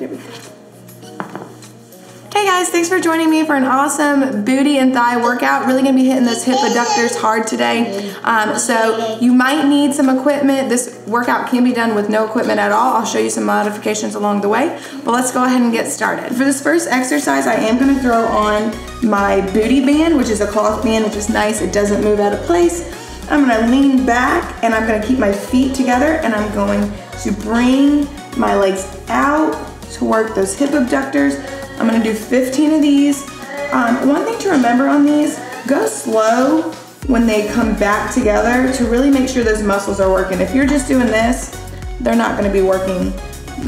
There we go. Hey guys, thanks for joining me for an awesome booty and thigh workout. Really gonna be hitting those hip abductors hard today. So you might need some equipment. This workout can be done with no equipment at all. I'll show you some modifications along the way, but let's go ahead and get started. For this first exercise, I am gonna throw on my booty band, which is a cloth band, which is nice. It doesn't move out of place. I'm gonna lean back and I'm gonna keep my feet together and I'm going to bring my legs out to work those hip abductors. I'm gonna do 15 of these. One thing to remember on these, go slow when they come back together to really make sure those muscles are working. If you're just doing this, they're not gonna be working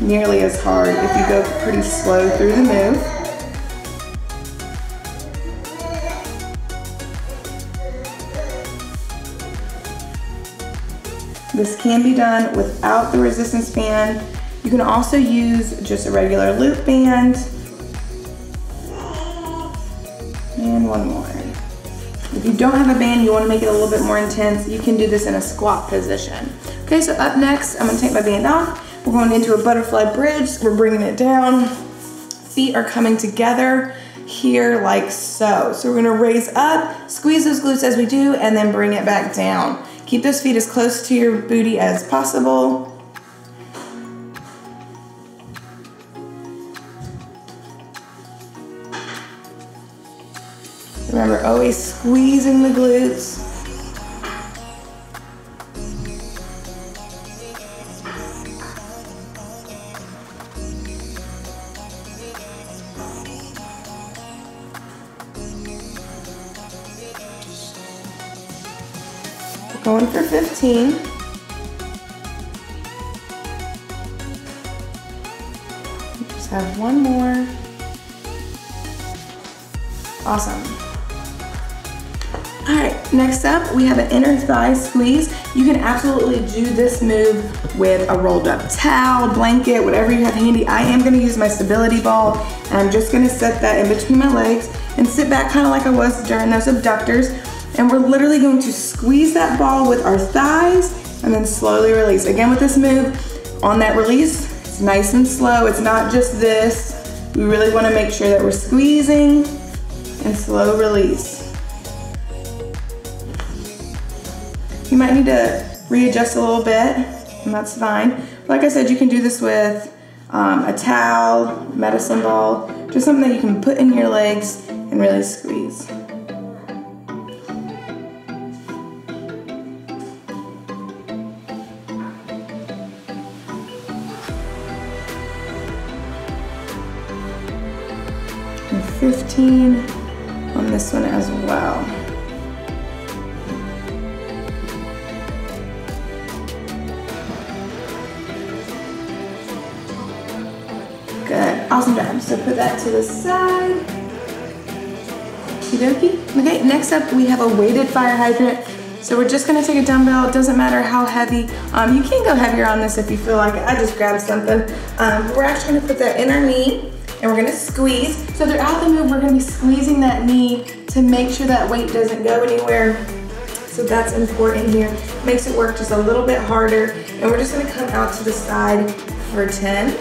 nearly as hard if you go pretty slow through the move. This can be done without the resistance band. You can also use just a regular loop band. And one more. If you don't have a band, you want to make it a little bit more intense, you can do this in a squat position. Okay, so up next, I'm going to take my band off. We're going into a butterfly bridge. We're bringing it down. Feet are coming together here like so. So we're going to raise up, squeeze those glutes as we do, and then bring it back down. Keep those feet as close to your booty as possible. Remember, always squeezing the glutes. We're going for 15. Just have one more. Awesome. All right, next up, we have an inner thigh squeeze. You can absolutely do this move with a rolled up towel, blanket, whatever you have handy. I am gonna use my stability ball, and I'm just gonna set that in between my legs and sit back kind of like I was during those abductors. And we're literally going to squeeze that ball with our thighs and then slowly release. Again, with this move, on that release, it's nice and slow. It's not just this. We really wanna make sure that we're squeezing and slow release. You might need to readjust a little bit, and that's fine. But like I said, you can do this with a towel, medicine ball, just something that you can put in your legs and really squeeze. And 15 on this one as well. Good, awesome job. So put that to the side. Okie dokie. Okay, next up we have a weighted fire hydrant. So we're just gonna take a dumbbell, it doesn't matter how heavy. You can go heavier on this if you feel like it. I just grabbed something. We're actually gonna put that in our knee and we're gonna squeeze. So throughout the move, we're gonna be squeezing that knee to make sure that weight doesn't go anywhere. So that's important here. Makes it work just a little bit harder. And we're just gonna come out to the side for 10.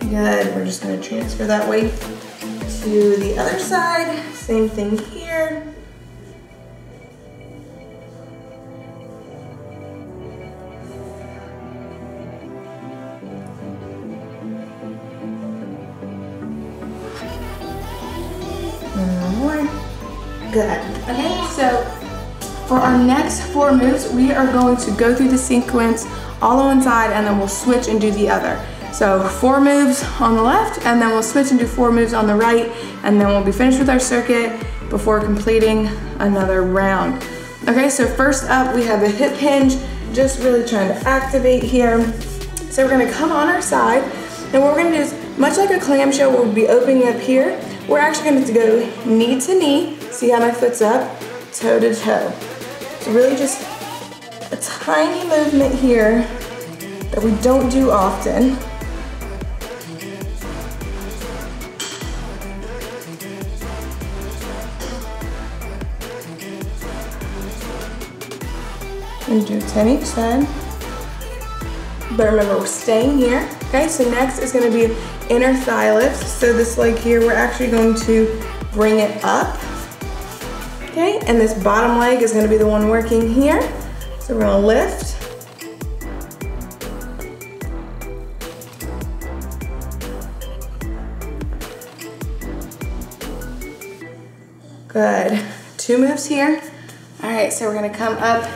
Good, we're just gonna transfer that weight to the other side. Same thing here. And one more. Good. Okay, so for our next 4 moves, we are going to go through the sequence all on one side and then we'll switch and do the other. So 4 moves on the left, and then we'll switch and do 4 moves on the right, and then we'll be finished with our circuit before completing another round. Okay, so first up we have a hip hinge, just really trying to activate here. So we're gonna come on our side, and what we're gonna do is, much like a clamshell, we'll be opening up here. We're actually going to go knee to knee. See how my foot's up? Toe to toe. So really just a tiny movement here that we don't do often. And do 10 each side. But remember, we're staying here. Okay, so next is gonna be inner thigh lift. So this leg here, we're actually going to bring it up. Okay, and this bottom leg is gonna be the one working here. So we're gonna lift. Good, 2 moves here. All right, so we're gonna come up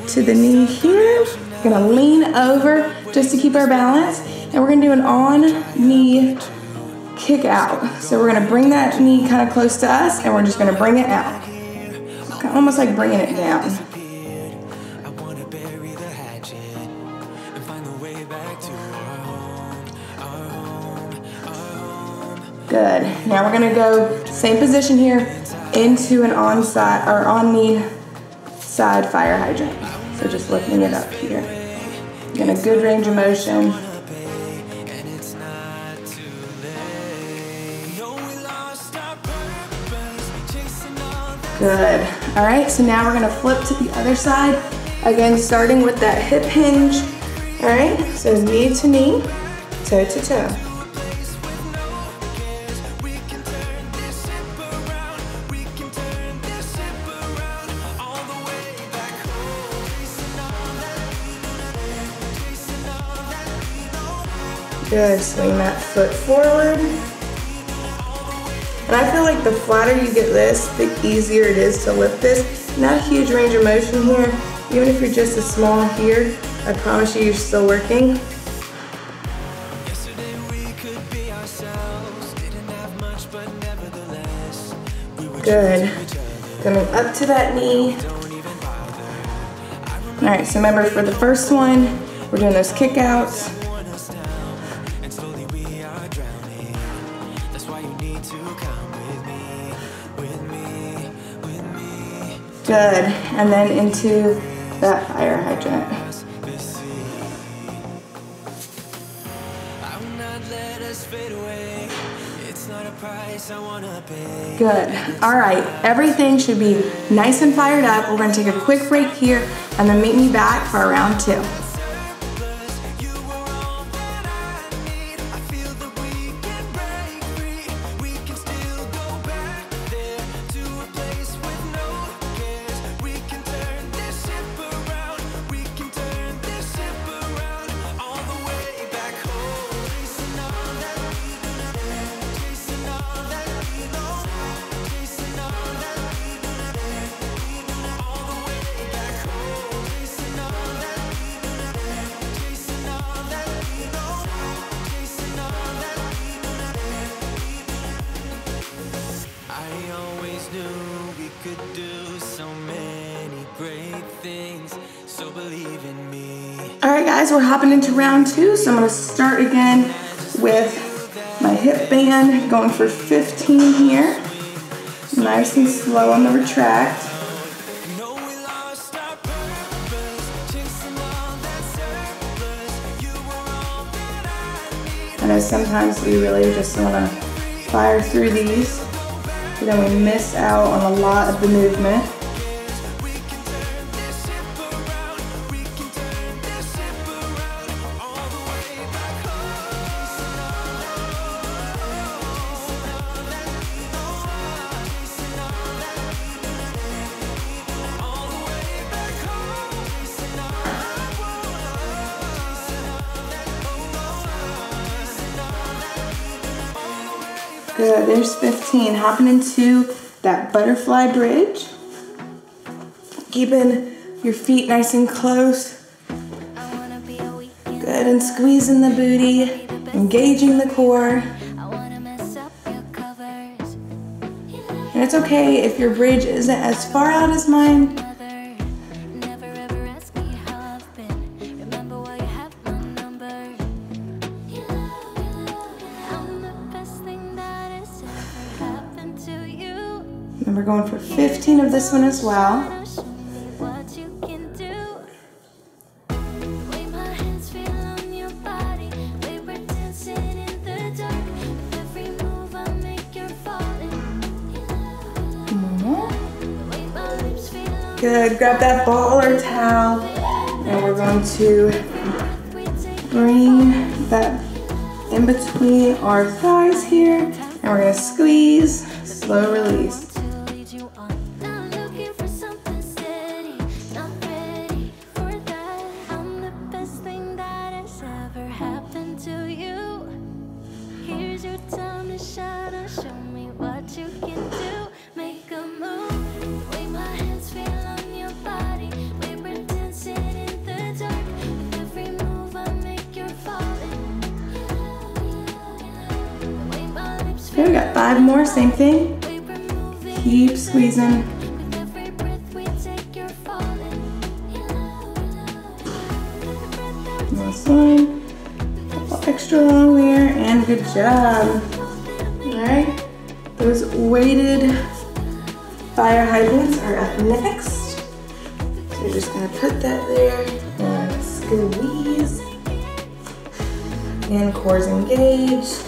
to the knee here. We're gonna lean over just to keep our balance. And we're gonna do an on-knee kick out. So we're gonna bring that knee kind of close to us and we're just gonna bring it out. Almost like bringing it down. Good. Now we're gonna go same position here into an on-side or on-knee side fire hydrant. So just lifting it up here. Get a good range of motion. Good. All right, so now we're gonna flip to the other side. Again, starting with that hip hinge. All right, so knee to knee, toe to toe. Good, swing that foot forward. And I feel like the flatter you get this, the easier it is to lift this. Not a huge range of motion here. Even if you're just as small here, I promise you, you're still working. Good. Coming up to that knee. All right, so remember for the first one, we're doing those kick outs. Good, and then into that fire hydrant. Good, all right, everything should be nice and fired up. We're gonna take a quick break here and then meet me back for round 2. All right, guys, we're hopping into round 2. So I'm gonna start again with my hip band, going for 15 here. Nice and slow on the retract. I know sometimes we really just wanna fire through these, but then we miss out on a lot of the movement. Good, there's 15. Hopping into that butterfly bridge. Keeping your feet nice and close. Good, and squeezing the booty, engaging the core. And it's okay if your bridge isn't as far out as mine. And we're going for 15 of this one as well. Good, grab that ball or towel. And we're going to bring that in between our thighs here, and we're gonna squeeze, slow release. Okay, we got 5 more, same thing. Keep squeezing. Last one. A little extra long there, and good job. Alright, those weighted fire hydrants are up next. So you're just gonna put that there and squeeze. And cores engaged.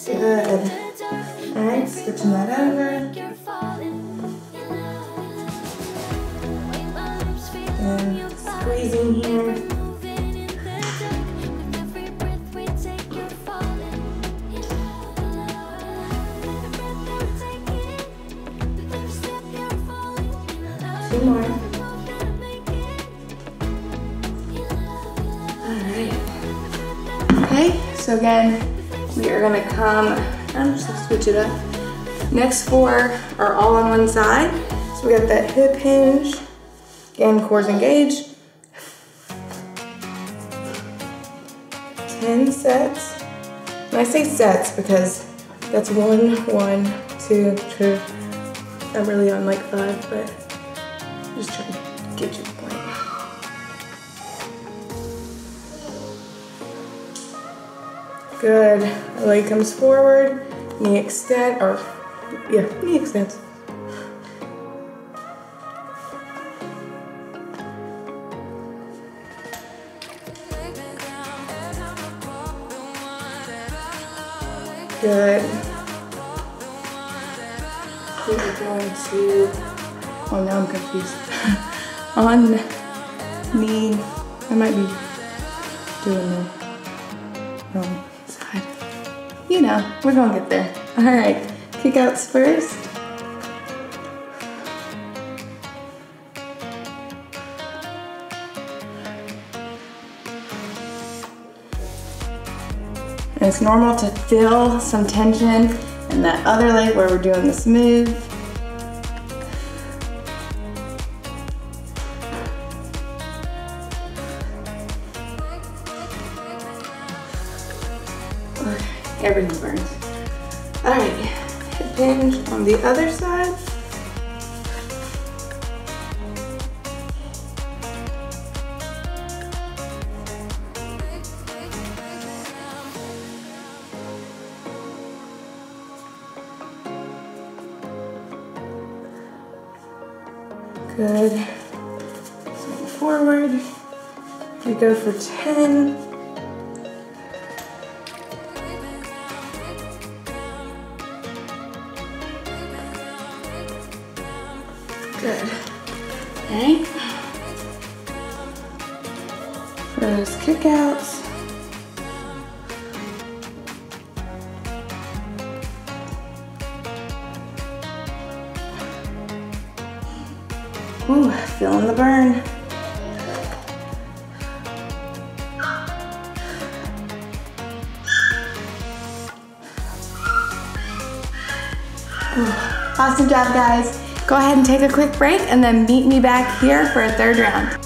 Good. Alright, switching that over. And squeezing here. Two more. Alright. Okay, so again, we are gonna come, I'm just gonna switch it up. Next 4 are all on one side. So we got that hip hinge, again, cores engaged. 10 sets. And I say sets because that's 1, 1, 2, 2. I'm really on like 5, but I'm just trying to get you the point. Good. Leg comes forward, knee extend, or yeah, knee extends. Good. We are going to, oh now I'm confused. On knee, I might be doing the wrong side. You know, we're gonna get there. All right, kick outs first. And it's normal to feel some tension in that other leg where we're doing this move. Okay, everything burns. All right, hip hinge on the other side. Good. Swing forward. We go for 10. Good. Okay. For those kickouts. Ooh, feeling the burn. Ooh, awesome job, guys. Go ahead and take a quick break and then meet me back here for a third round.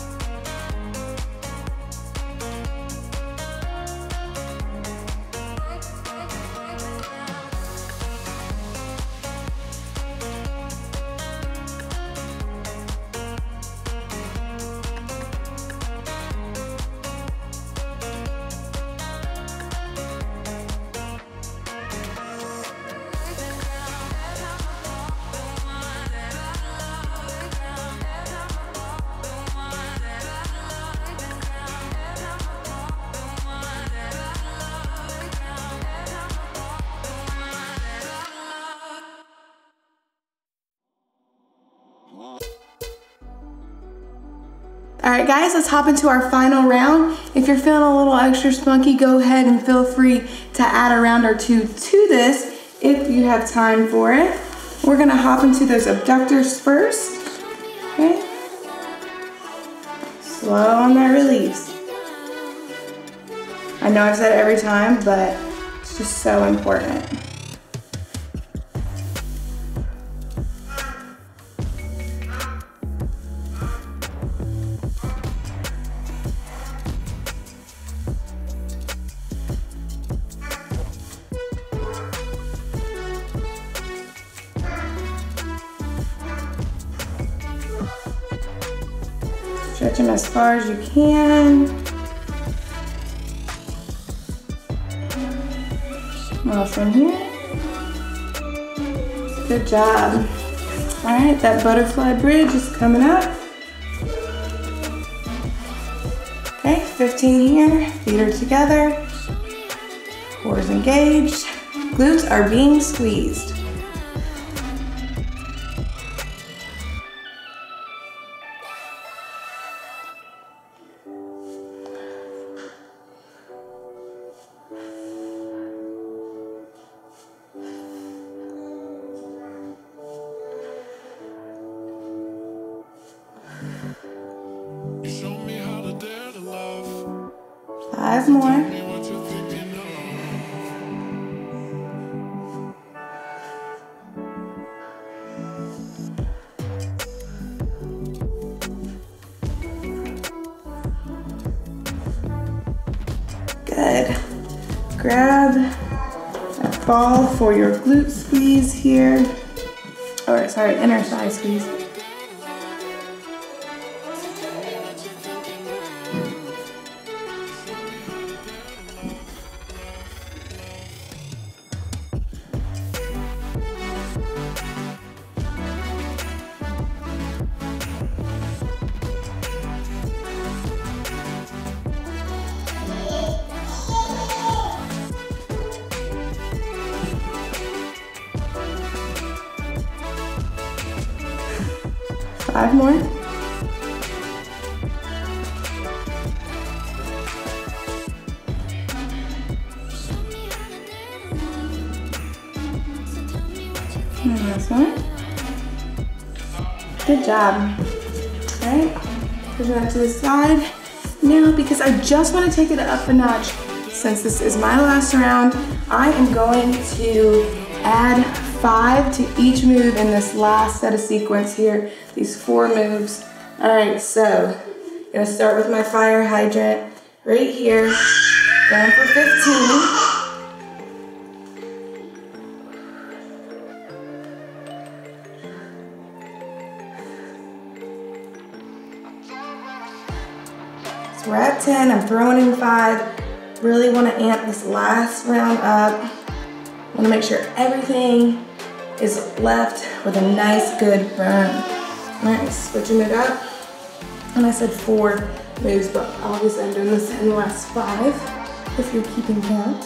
All right, guys, let's hop into our final round. If you're feeling a little extra spunky, go ahead and feel free to add a round or two to this if you have time for it. We're gonna hop into those abductors first, okay? Slow on that release. I know I've said it every time, but it's just so important. Stretch them as far as you can. Awesome here. Good job. All right, that butterfly bridge is coming up. Okay, 15 here. Feet are together. Core engaged. Glutes are being squeezed. Five more. Good. Grab that ball for your glute squeeze here. Or sorry, inner thigh squeeze. Five more. And last one. Good job. All right, push that to the side. Now, because I just want to take it up a notch, since this is my last round, I am going to add 5 to each move in this last set of sequence here, these 4 moves. All right, so I'm gonna start with my fire hydrant right here, going for 15. So we're at 10, I'm throwing in 5. Really wanna amp this last round up. Wanna make sure everything is left with a nice, good burn. All right, switching it up. And I said 4 moves, but obviously I'm doing this in the last 5, if you're keeping count.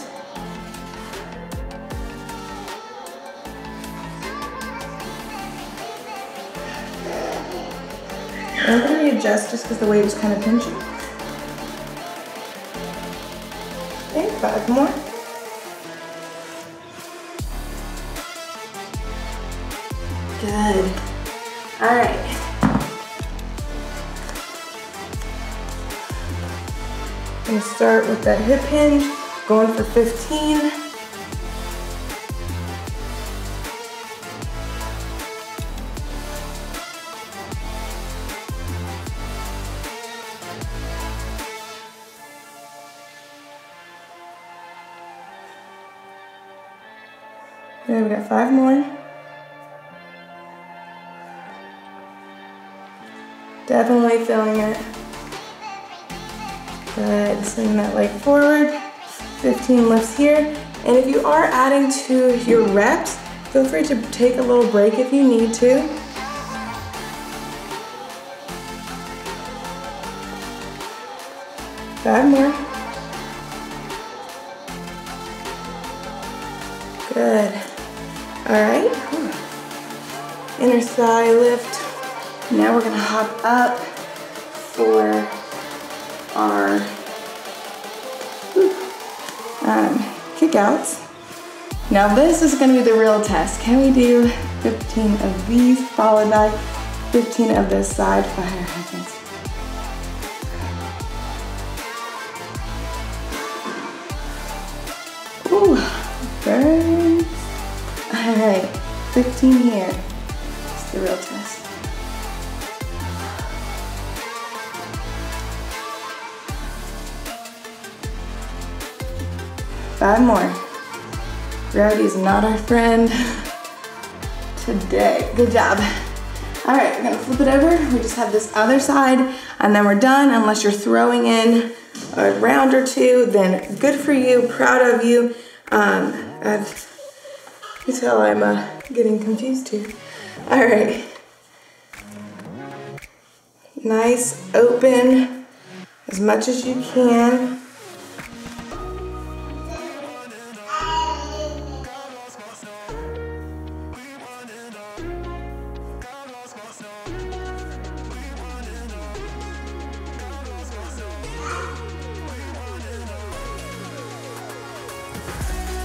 I'm gonna readjust just because the weight is kind of pinching. Okay, 5 more. Good. All right. I'm gonna start with that hip hinge, going for 15. Then we got 5 more. Definitely feeling it. Good, send that leg forward. 15 lifts here. And if you are adding to your reps, feel free to take a little break if you need to. Five more. Good. All right. Inner thigh lift. Now we're gonna hop up for our kickouts. Now this is gonna be the real test. Can we do 15 of these followed by 15 of this side fire hydrants? Ooh, burns. All right, 15 here. It's the real test. Five more. Gravity's not our friend today. Good job. All right, we're gonna flip it over. We just have this other side and then we're done. Unless you're throwing in a round or two, then good for you, proud of you. You tell I'm getting confused here. All right. Nice, open, as much as you can.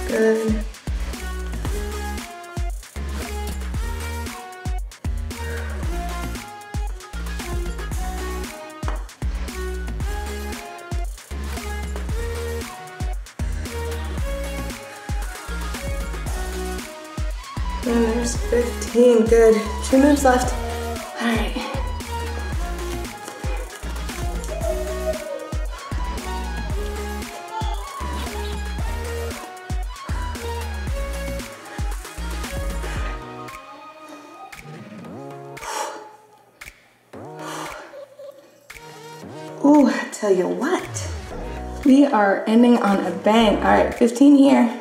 Good. And there's 15, good. 2 moves left. All right. Ooh, I tell you what. We are ending on a bang. All right, 15 here.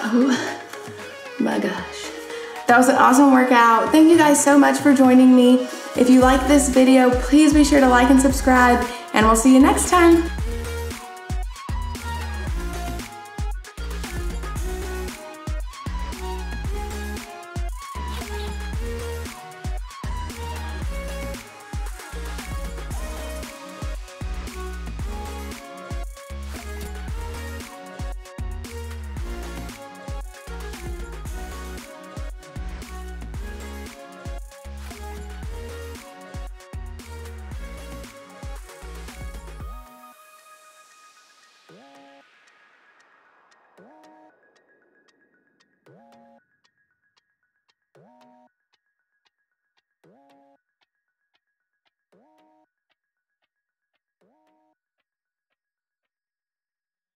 Oh my gosh. That was an awesome workout. Thank you guys so much for joining me. If you like this video, please be sure to like and subscribe, and we'll see you next time.